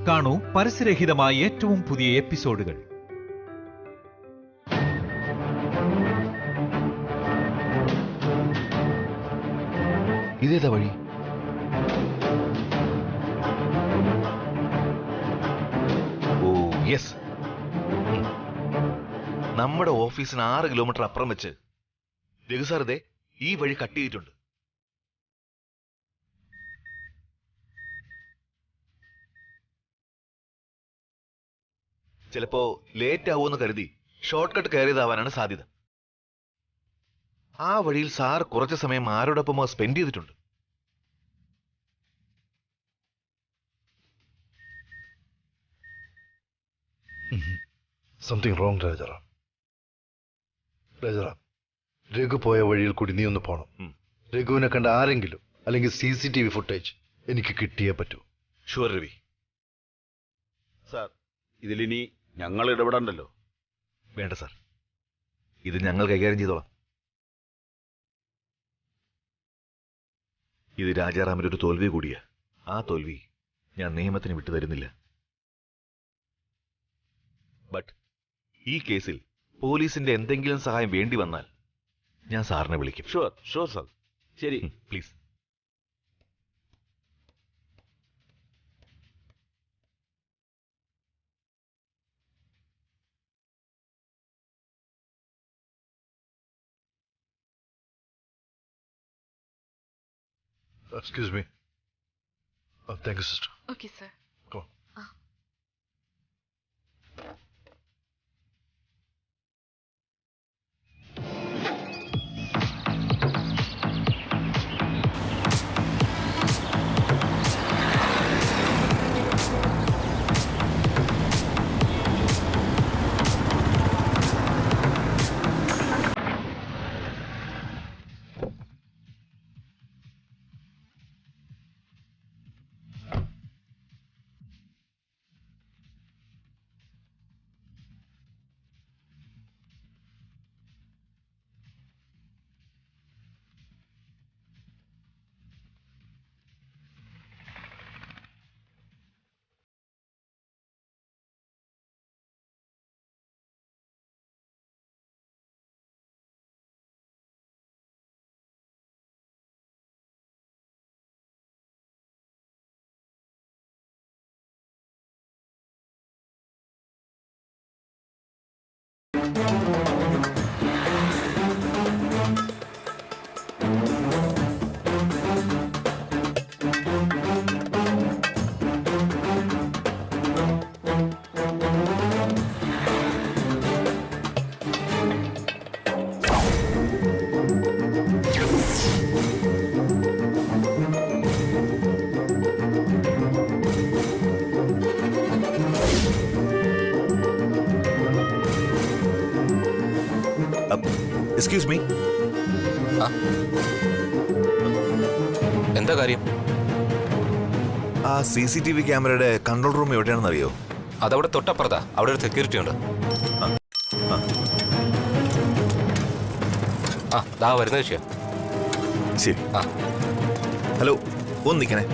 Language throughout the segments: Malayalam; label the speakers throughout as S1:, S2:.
S1: കാണൂ പരസ്യരഹിതമായ ഏറ്റവും പുതിയ എപ്പിസോഡുകൾ.
S2: ഇതേതാ വഴി? ഓ യെസ്, നമ്മുടെ ഓഫീസിന് 6 കിലോമീറ്റർ അപ്പുറം വെച്ച് രഘുസാറിതെ ഈ വഴി കട്ട് ചെയ്തിട്ടുണ്ട്. ചിലപ്പോ ലേറ്റ് ആവുമെന്ന് കരുതി ഷോർട്ട് കട്ട് കയറിയതാവാനാണ് സാധ്യത. ആ വഴിയിൽ സാർ കുറച്ചു സമയം ആരോടൊപ്പമോ സ്പെൻഡ് ചെയ്തിട്ടുണ്ട്.
S3: Something wrong Rajaram. രാജാറാം, രഘു പോയ വഴിയിൽ കൂടി നീ ഒന്ന് പോണം. രഘുവിനെ കണ്ട ആരെങ്കിലും അല്ലെങ്കിൽ CCTV ഫുട്ടേജ് എനിക്ക് കിട്ടിയേ പറ്റൂ.
S2: ഷുവർ രവി.
S4: സാർ, ഇതിലിനി ഞങ്ങൾ ഇടപെടണ്ടല്ലോ.
S2: വേണ്ട സാർ, ഇത് ഞങ്ങൾ കൈകാര്യം ചെയ്തോളാം. ഇത് രാജാറാമിന്റെ ഒരു തോൽവി കൂടിയാ. ആ തോൽവി ഞാൻ നിയമത്തിന് വിട്ടു തരുന്നില്ല. ബട്ട് ഈ കേസിൽ പോലീസിന്റെ എന്തെങ്കിലും സഹായം വേണ്ടി വന്നാൽ ഞാൻ സാറിനെ വിളിക്കും.
S4: Sure sure sir. ശരി,
S2: please.
S3: Excuse me. Thank you, sister.
S5: Okay, sir.
S3: Go on.
S2: Excuse me.
S6: എന്താ കാര്യം?
S2: ആ CCTV ക്യാമറയുടെ കൺട്രോൾ റൂം എവിടെയാണെന്ന് അറിയോ?
S6: അതവിടെ തൊട്ടപ്പുറത്താ. അവിടെ ഒരു സെക്യൂരിറ്റി ഉണ്ട്. ദാ വരുന്ന വിഷയം.
S2: ശരി. ഹലോ, ഒന്ന് നിൽക്കണേ.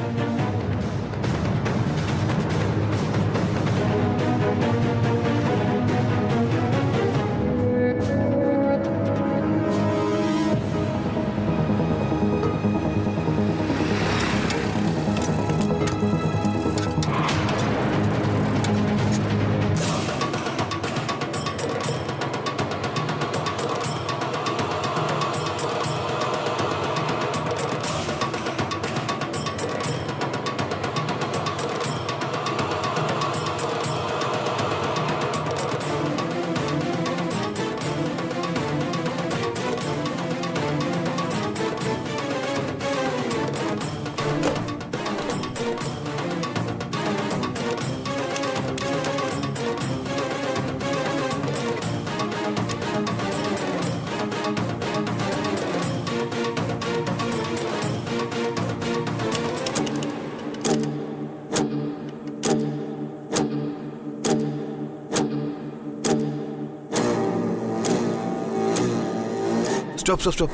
S2: Stop.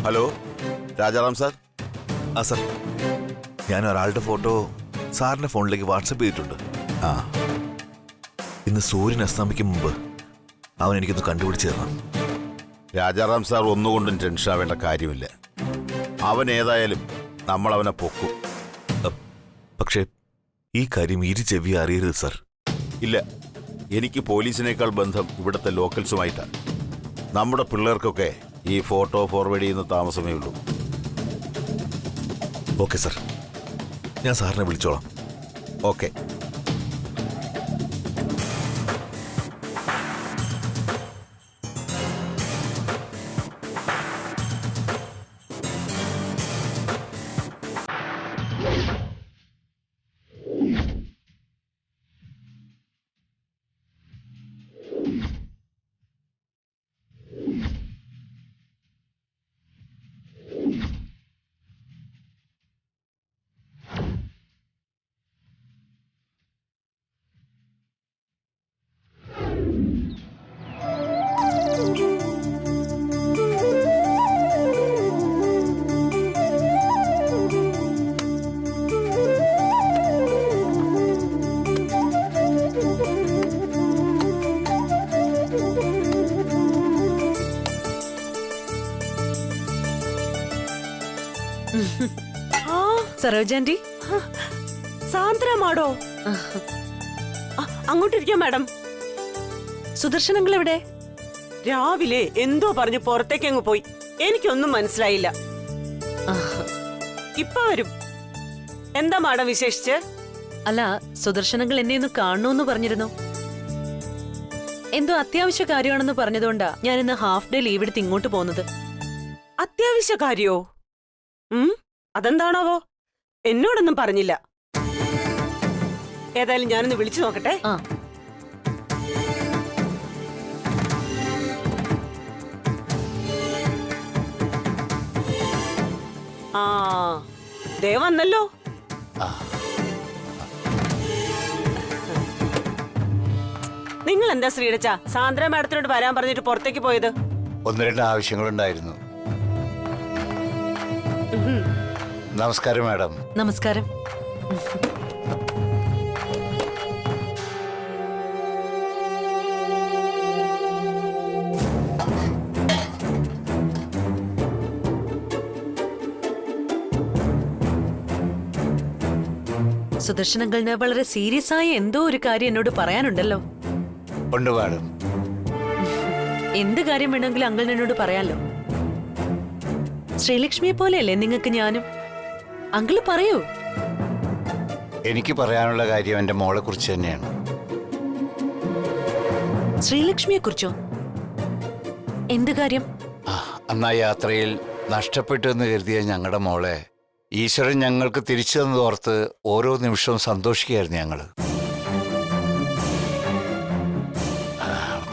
S4: Hello Rajaram sir.
S2: ആ സാർ, ഞാൻ ഒരാളുടെ ഫോട്ടോ സാറിന്റെ ഫോണിലേക്ക് വാട്സപ്പ് ചെയ്തിട്ടുണ്ട്.
S4: ആ
S2: ഇന്ന് സൂര്യൻ അസ്തമിക്കും മുമ്പ് അവൻ എനിക്കൊന്ന് കണ്ടുപിടിച്ച് തരണം.
S4: രാജാറാം സാർ ഒന്നുകൊണ്ടും ടെൻഷൻ ആവേണ്ട കാര്യമില്ല. അവൻ ഏതായാലും നമ്മൾ അവനെ പൊക്കും.
S2: പക്ഷേ ഈ കാര്യം ഇരു ചെവി അറിയരുത് സാർ.
S4: ഇല്ല, എനിക്ക് പോലീസിനേക്കാൾ ബന്ധം ഇവിടുത്തെ ലോക്കൽസുമായിട്ടാണ്. നമ്മുടെ പിള്ളേർക്കൊക്കെ ഈ ഫോട്ടോ ഫോർവേഡ് ചെയ്യുന്ന താമസമേ ഉള്ളൂ.
S2: ഓക്കെ സാർ, ഞാൻ സാറിനെ വിളിച്ചോളാം.
S4: ഓക്കെ.
S5: സരോജാൻറ്റി,
S7: സാന്ദ്രമാടോ? അങ്ങോട്ടിരിക്കാം മാഡം.
S5: സുദർശനങ്ങൾ എവിടെ?
S7: രാവിലെ എന്തോ പറഞ്ഞു പുറത്തേക്ക് അങ്ങ് പോയി. എനിക്കൊന്നും മനസ്സിലായില്ല. ഇപ്പൊ വരും. എന്താ മാഡം വിശേഷിച്ച്?
S5: അല്ല, സുദർശനങ്ങൾ എന്നെ ഒന്ന് കാണണമെന്ന് പറഞ്ഞിരുന്നു. എന്തോ അത്യാവശ്യ കാര്യമാണെന്ന് പറഞ്ഞതുകൊണ്ടാ ഞാൻ ഇന്ന് ഹാഫ് ഡേ ലീവ് എടുത്ത് ഇങ്ങോട്ട് പോകുന്നത്.
S7: അത്യാവശ്യ കാര്യോ? അതെന്താണാവോ? എന്നോടൊന്നും പറഞ്ഞില്ല. ഏതായാലും ഞാനൊന്ന് വിളിച്ചു നോക്കട്ടെ. ദേ വന്നല്ലോ. നിങ്ങൾ എന്താ ശ്രീടച്ച സാന്ദ്ര മാഡത്തിനോട് വരാൻ പറഞ്ഞിട്ട് പുറത്തേക്ക് പോയത്?
S8: ഒന്ന് രണ്ട് ആവശ്യങ്ങളുണ്ടായിരുന്നു. നമസ്കാരം മാഡം.
S5: നമസ്കാരം. സുദർശനങ്ങളിന് വളരെ സീരിയസ് ആയ എന്തോ ഒരു കാര്യം എന്നോട് പറയാനുണ്ടല്ലോ.
S8: ഉണ്ട് മാഡം.
S5: എന്ത് കാര്യം വേണമെങ്കിലും അങ്കിൾ എന്നോട് പറയാലോ. ശ്രീലക്ഷ്മിയെ പോലെയല്ലേ നിങ്ങൾക്ക് ഞാനും? അങ്കിള് പറയൂ.
S8: എനിക്ക് പറയാനുള്ള കാര്യം എന്റെ മോളെ കുറിച്ച് തന്നെയാണ്.
S5: ശ്രീലക്ഷ്മിയെ കുറിച്ചോ? എന്ത് കാര്യം?
S8: അന്നാ യാത്രയിൽ നഷ്ടപ്പെട്ടു എന്ന് കരുതിയ ഞങ്ങളുടെ മോളെ ഈശ്വരൻ ഞങ്ങൾക്ക് തിരിച്ചു തന്നതോർത്ത് ഓരോ നിമിഷവും സന്തോഷിക്കുകയായിരുന്നു ഞങ്ങള്.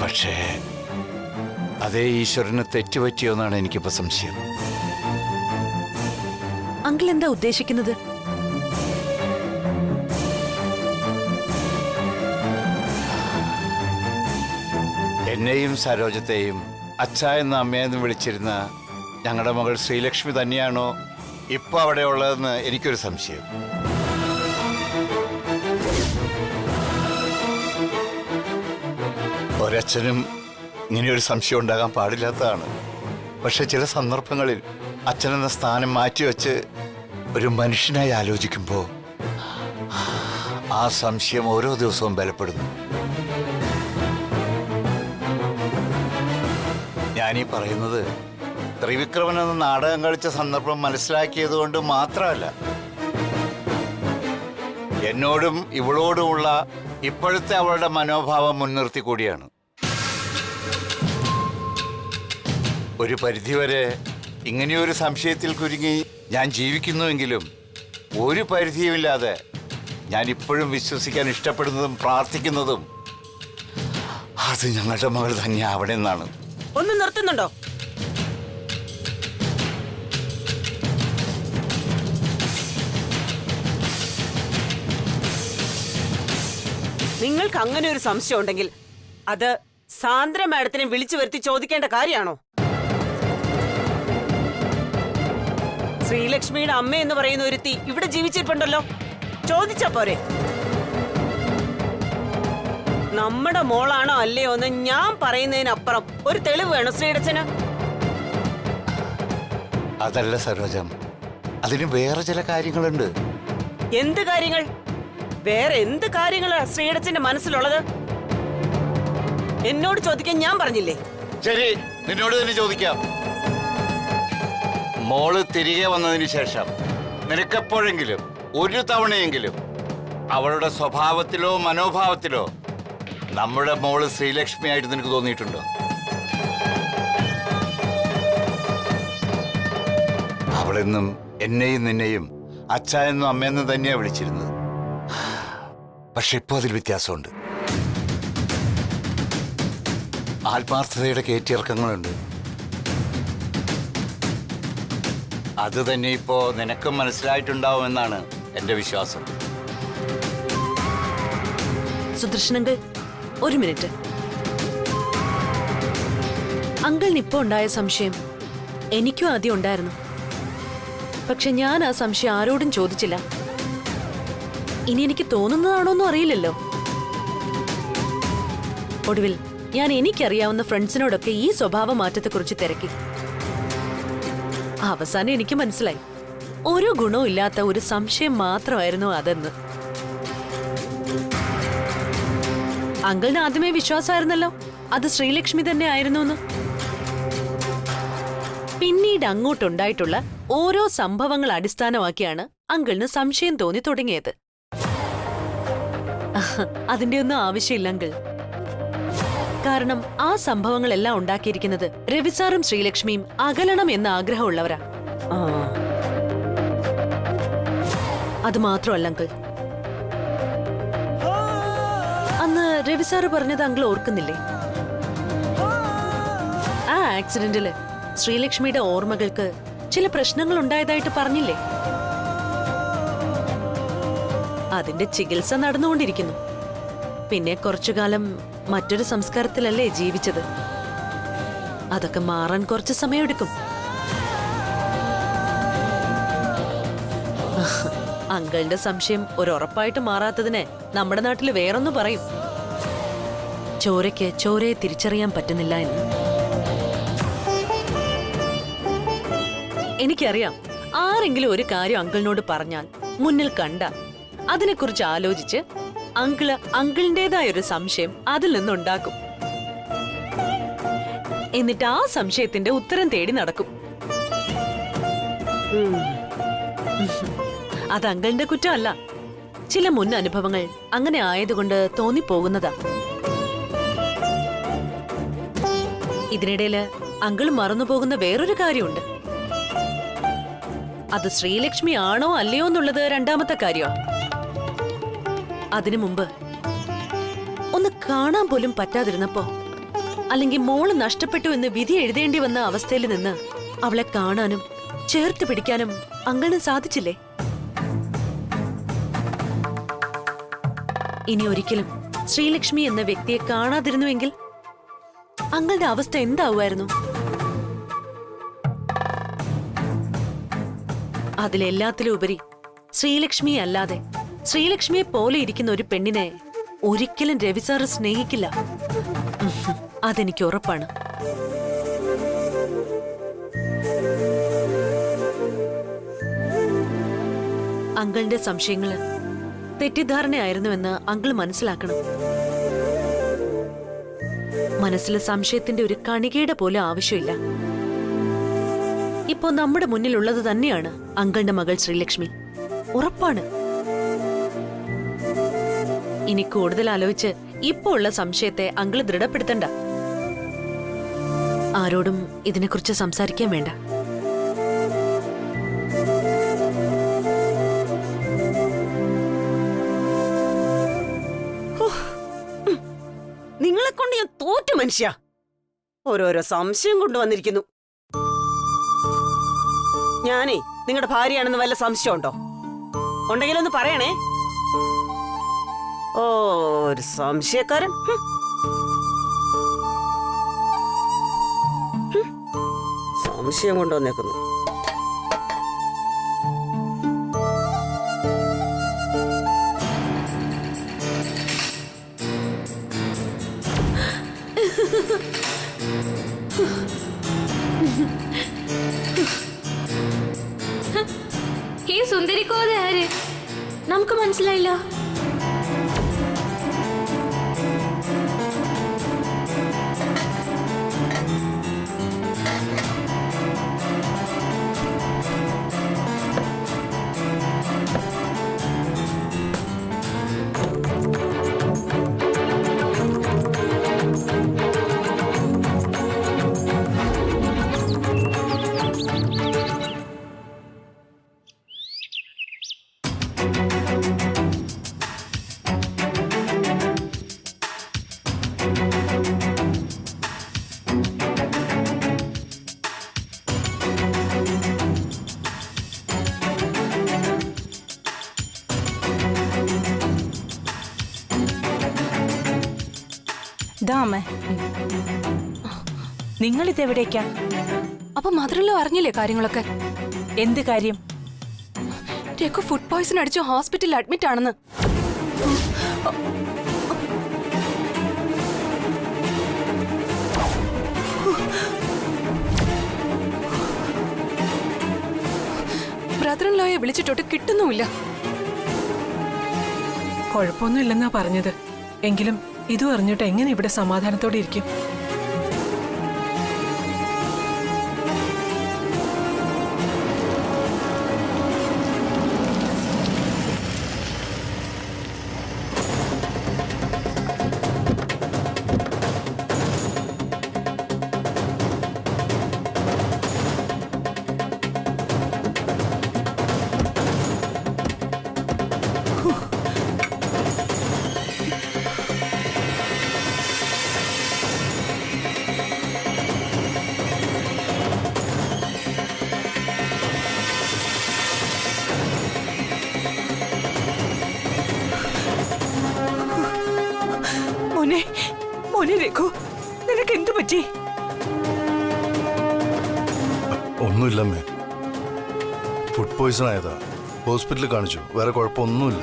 S8: പക്ഷേ അതേ ഈശ്വരന് തെറ്റുപറ്റിയോന്നാണ് എനിക്കിപ്പോ സംശയം.
S5: അങ്കിൾ എന്താ ഉദ്ദേശിക്കുന്നത്?
S8: എന്നെയും സരോജത്തെയും അച്ഛ എന്ന അമ്മയെന്ന് വിളിച്ചിരുന്ന ഞങ്ങളുടെ മകൾ ശ്രീലക്ഷ്മി തന്നെയാണോ ഇപ്പൊ അവിടെ ഉള്ളതെന്ന് എനിക്കൊരു സംശയം. ഒരച്ഛനും ഇങ്ങനെയൊരു സംശയം ഉണ്ടാകാൻ പാടില്ലാത്തതാണ്. പക്ഷെ ചില സന്ദർഭങ്ങളിൽ അച്ഛനെന്ന സ്ഥാനം മാറ്റിവെച്ച് ഒരു മനുഷ്യനായി ആലോചിക്കുമ്പോൾ ആ സംശയം ഓരോ ദിവസവും ബലപ്പെടുന്നു. ഞാനീ പറയുന്നത് ത്രിവിക്രമൻ എന്ന നാടകം കളിച്ച സന്ദർഭം മനസ്സിലാക്കിയത് കൊണ്ട് മാത്രമല്ല, എന്നോടും ഇവളോടുമുള്ള ഇപ്പോഴത്തെ അവളുടെ മനോഭാവം മുൻനിർത്തി കൂടിയാണ്. ഒരു പരിധിവരെ ഇങ്ങനെയൊരു സംശയത്തിൽ കുരുങ്ങി ഞാൻ ജീവിക്കുന്നുവെങ്കിലും ഒരു പരിധിയുമില്ലാതെ ഞാൻ ഇപ്പോഴും വിശ്വസിക്കാൻ ഇഷ്ടപ്പെടുന്നതും പ്രാർത്ഥിക്കുന്നതും അത് ഞങ്ങളുടെ മകൾ തന്നെ അവിടെ നിന്നാണ്.
S7: ഒന്ന് നിർത്തുന്നുണ്ടോ? നിങ്ങൾക്ക് അങ്ങനെ ഒരു സംശയം ഉണ്ടെങ്കിൽ അത് സാന്ദ്ര മാഡത്തിനെ വിളിച്ചു വരുത്തി ചോദിക്കേണ്ട കാര്യമാണോ? ശ്രീലക്ഷ്മിയുടെ അമ്മ എന്ന് പറയുന്ന ഒരുത്തി ഇവിടെ ജീവിച്ചിട്ടുണ്ടല്ലോ, ചോദിച്ചാ പോരെ? നമ്മുടെ മോളാണോ അല്ലയോ എന്ന് ഞാൻ പറയുന്നതിനപ്പുറം ഒരു തെളിവ് വേണം ശ്രീടച്ചന്.
S8: അതല്ല സരോജം, അതിന് വേറെ ചില കാര്യങ്ങളുണ്ട്.
S7: എന്ത് കാര്യങ്ങൾ? വേറെ എന്ത് കാര്യങ്ങളാ ശ്രീടച്ചന്റെ മനസ്സിലുള്ളത്? എന്നോട് ചോദിക്കാൻ ഞാൻ പറഞ്ഞില്ലേ?
S8: ശരി, നിന്നോട് തന്നെ ചോദിക്കാം. മോള് തിരികെ വന്നതിന് ശേഷം നിനക്കെപ്പോഴെങ്കിലും ഒരു തവണയെങ്കിലും അവളുടെ സ്വഭാവത്തിലോ മനോഭാവത്തിലോ നമ്മുടെ മോള് ശ്രീലക്ഷ്മി ആയിട്ട് നിനക്ക് തോന്നിയിട്ടുണ്ടോ? അവളെന്നും എന്നെയും നിന്നെയും അച്ഛ എന്നും അമ്മയെന്നും തന്നെയാ വിളിച്ചിരുന്നത്. പക്ഷെ ഇപ്പോ അതിൽ വ്യത്യാസമുണ്ട്. ആത്മാർത്ഥതയുടെ കയറ്റിയിറക്കങ്ങളുണ്ട്. അത് തന്നെ ഇപ്പോ നിനക്കും മനസ്സിലായിട്ടുണ്ടാവുമെന്നാണ് എന്റെ വിശ്വാസം.
S5: സുദർശനങ്കൾ, ഒരു മിനിറ്റ്. അങ്കിളിന് ഇപ്പോ ഉണ്ടായ സംശയം എനിക്കും ആദ്യം ഉണ്ടായിരുന്നു. പക്ഷെ ഞാൻ ആ സംശയം ആരോടും ചോദിച്ചില്ല. ഇനി എനിക്ക് തോന്നുന്നതാണോന്നും അറിയില്ലല്ലോ. ഒടുവിൽ ഞാൻ എനിക്കറിയാവുന്ന ഫ്രണ്ട്സിനോടൊക്കെ ഈ സ്വഭാവ മാറ്റത്തെക്കുറിച്ച് തിരക്കി. അവസാനം എനിക്ക് മനസ്സിലായി, ഒരു ഗുണവും ഇല്ലാത്ത ഒരു സംശയം മാത്രമായിരുന്നു അതെന്ന്. അങ്കിളിന് ആദ്യമേ വിശ്വാസമായിരുന്നല്ലോ അത് ശ്രീലക്ഷ്മി തന്നെ ആയിരുന്നു എന്ന്. പിന്നീട് അങ്ങോട്ടുണ്ടായിട്ടുള്ള ഓരോ സംഭവങ്ങൾ അടിസ്ഥാനമാക്കിയാണ് അങ്കിളിന് സംശയം തോന്നി തുടങ്ങിയത്. അതിന്റെ ഒന്നും ആവശ്യമില്ല അങ്കിൾ. കാരണം ആ സംഭവങ്ങളെല്ലാം ഉണ്ടാക്കിയിരിക്കുന്നത് രവിസാറും ശ്രീലക്ഷ്മിയും അകലണം എന്ന ആഗ്രഹമുള്ളവരാ. അത് മാത്രമല്ല അങ്കിൾ, അന്ന് രവിസാറ് പറഞ്ഞത് അങ്കിൾ ഓർക്കുന്നില്ലേ? ആ ആക്സിഡന്റില് ശ്രീലക്ഷ്മിയുടെ ഓർമ്മകൾക്ക് ചില പ്രശ്നങ്ങൾ ഉണ്ടായതായിട്ട് പറഞ്ഞില്ലേ? അതിന്റെ ചികിത്സ നടന്നുകൊണ്ടിരിക്കുന്നു. പിന്നെ കുറച്ചുകാലം മറ്റൊരു സംസ്കാരത്തിലല്ലേ ജീവിച്ചത്. അതൊക്കെ മാറാൻ കുറച്ച് സമയമെടുക്കും. അങ്കിളിന്റെ സംശയം ഒരുറപ്പായിട്ട് മാറാത്തതിന് നമ്മുടെ നാട്ടിൽ വേറൊന്നു പറയും, ചോരയ്ക്ക് ചോരയെ തിരിച്ചറിയാൻ പറ്റുന്നില്ല എന്ന്. എനിക്കറിയാം, ആരെങ്കിലും ഒരു കാര്യം അങ്കിളിനോട് പറഞ്ഞാൽ, മുന്നിൽ കണ്ട അതിനെക്കുറിച്ച് ആലോചിച്ച് അങ്കിളിന്റേതായ ഒരു സംശയം അതിൽ നിന്നുണ്ടാക്കും. എന്നിട്ട് ആ സംശയത്തിന്റെ ഉത്തരം തേടി നടക്കും. അത് അങ്കിളിന്റെ കുറ്റമല്ല, ചില മുൻ അനുഭവങ്ങൾ അങ്ങനെ ആയതുകൊണ്ട് തോന്നിപ്പോകുന്നതാ. ഇതിനിടയില് അങ്കിൾ മറന്നുപോകുന്ന വേറൊരു കാര്യമുണ്ട്. അത് ശ്രീലക്ഷ്മി ആണോ അല്ലയോ എന്നുള്ളത് രണ്ടാമത്തെ കാര്യമാണ്. അതിനു മുമ്പ് ഒന്ന് കാണാൻ പോലും പറ്റാതിരുന്നപ്പോ, അല്ലെങ്കിൽ മോള് നഷ്ടപ്പെട്ടു എന്ന് വിധി എഴുതേണ്ടി വന്ന അവസ്ഥയിൽ നിന്ന് അവളെ കാണാനും ചേർത്ത് പിടിക്കാനും അങ്കിളിന് സാധിച്ചില്ലേ? ഇനി ഒരിക്കലും ശ്രീലക്ഷ്മി എന്ന വ്യക്തിയെ കാണാതിരുന്നുവെങ്കിൽ അങ്കിളുടെ അവസ്ഥ എന്താവുമായിരുന്നു? അതിലെല്ലാത്തിലും ഉപരി ശ്രീലക്ഷ്മി അല്ലാതെ ശ്രീലക്ഷ്മിയെ പോലെ ഇരിക്കുന്ന ഒരു പെണ്ണിനെ ഒരിക്കലും രവിസാറ് സ്നേഹിക്കില്ല. അതെനിക്ക് ഉറപ്പാണ്. അങ്കിളിന്റെ സംശയങ്ങള് തെറ്റിദ്ധാരണയായിരുന്നുവെന്ന് അങ്കിൾ മനസ്സിലാക്കണം. മനസ്സിലെ സംശയത്തിന്റെ ഒരു കണികയുടെ പോലും ആവശ്യമില്ല. ഇപ്പോ നമ്മുടെ മുന്നിലുള്ളത് തന്നെയാണ് അങ്കിളിന്റെ മകൾ ശ്രീലക്ഷ്മി. ഉറപ്പാണ്. ഇനി കൂടുതൽ ആലോചിച്ച് ഇപ്പോ ഉള്ള സംശയത്തെ അങ്കിള് ദൃഢപ്പെടുത്തണ്ട. ആരോടും ഇതിനെക്കുറിച്ച് സംസാരിക്കാൻ വേണ്ട.
S7: നിങ്ങളെ കൊണ്ട് ഞാൻ തോറ്റു മനുഷ്യ. ഓരോരോ സംശയം കൊണ്ടുവന്നിരിക്കുന്നു. ഞാനേ നിങ്ങളുടെ ഭാര്യയാണെന്ന് വല്ല സംശയമുണ്ടോ? ഉണ്ടെങ്കിലൊന്ന് പറയണേ. ഓ, ഒരു സംശയക്കാരൻ. സംശയം കൊണ്ടുവന്നേക്കുന്നു.
S9: ഈ സുന്ദരിക്കോത ആര്? നമുക്ക് മനസ്സിലായില്ല.
S10: നിങ്ങൾ ഇതെവിടേക്കാ?
S5: അപ്പൊ മദറിലോ അറിഞ്ഞില്ലേ കാര്യങ്ങളൊക്കെ?
S10: എന്ത് കാര്യം?
S5: രഘു ഫുഡ് പോയ്സൺ അടിച്ച് ഹോസ്പിറ്റലിൽ അഡ്മിറ്റ് ആണെന്ന്. ബ്രദറിൻലോയെ വിളിച്ചിട്ടോട്ട് കിട്ടുന്നുമില്ല.
S10: കുഴപ്പമൊന്നുമില്ലെന്നാ പറഞ്ഞത്. എങ്കിലും ഇതും അറിഞ്ഞിട്ട് എങ്ങനെ ഇവിടെ സമാധാനത്തോടെ ഇരിക്കും? മോനെ രഘു, നിനക്ക് എന്തു പറ്റി?
S3: ഒന്നുമില്ലമ്മേ, ഫുഡ് പോയിസൺ ആയതാ. ഹോസ്പിറ്റലിൽ കാണിച്ചു, വേറെ കുഴപ്പമൊന്നുമില്ല.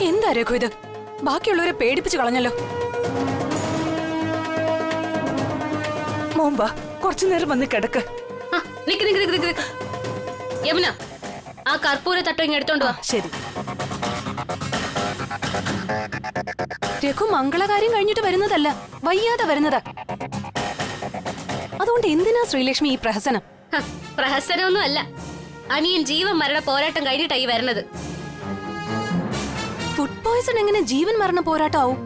S5: എന്താ രഘു ഇത്? ബാക്കിയുള്ളവരെ പേടിപ്പിച്ച് കളഞ്ഞല്ലോ.
S10: മോൻ വാ, കുറച്ചു നേരം വന്ന് കിടക്ക്.
S9: യമുന, ആ കർപ്പൂര തട്ടം ഇങ്ങ് എടുത്തോണ്ട് വാ.
S10: ശരി.
S5: രഘു മംഗളകാര്യം കഴിഞ്ഞിട്ട് വരുന്നതല്ല, വയ്യാതെ വരുന്നതാ. അതുകൊണ്ട് എന്തിനാ ശ്രീലക്ഷ്മി ഈ പ്രഹസനം?
S9: പ്രഹസനമൊന്നും അല്ല, അനിയൻ ജീവൻ മരണ പോരാട്ടം കഴിഞ്ഞിട്ടായി വരണത്.
S5: ഫുഡ് പോയ്സൺ എങ്ങനെ ജീവൻ മരണ പോരാട്ടമാവും?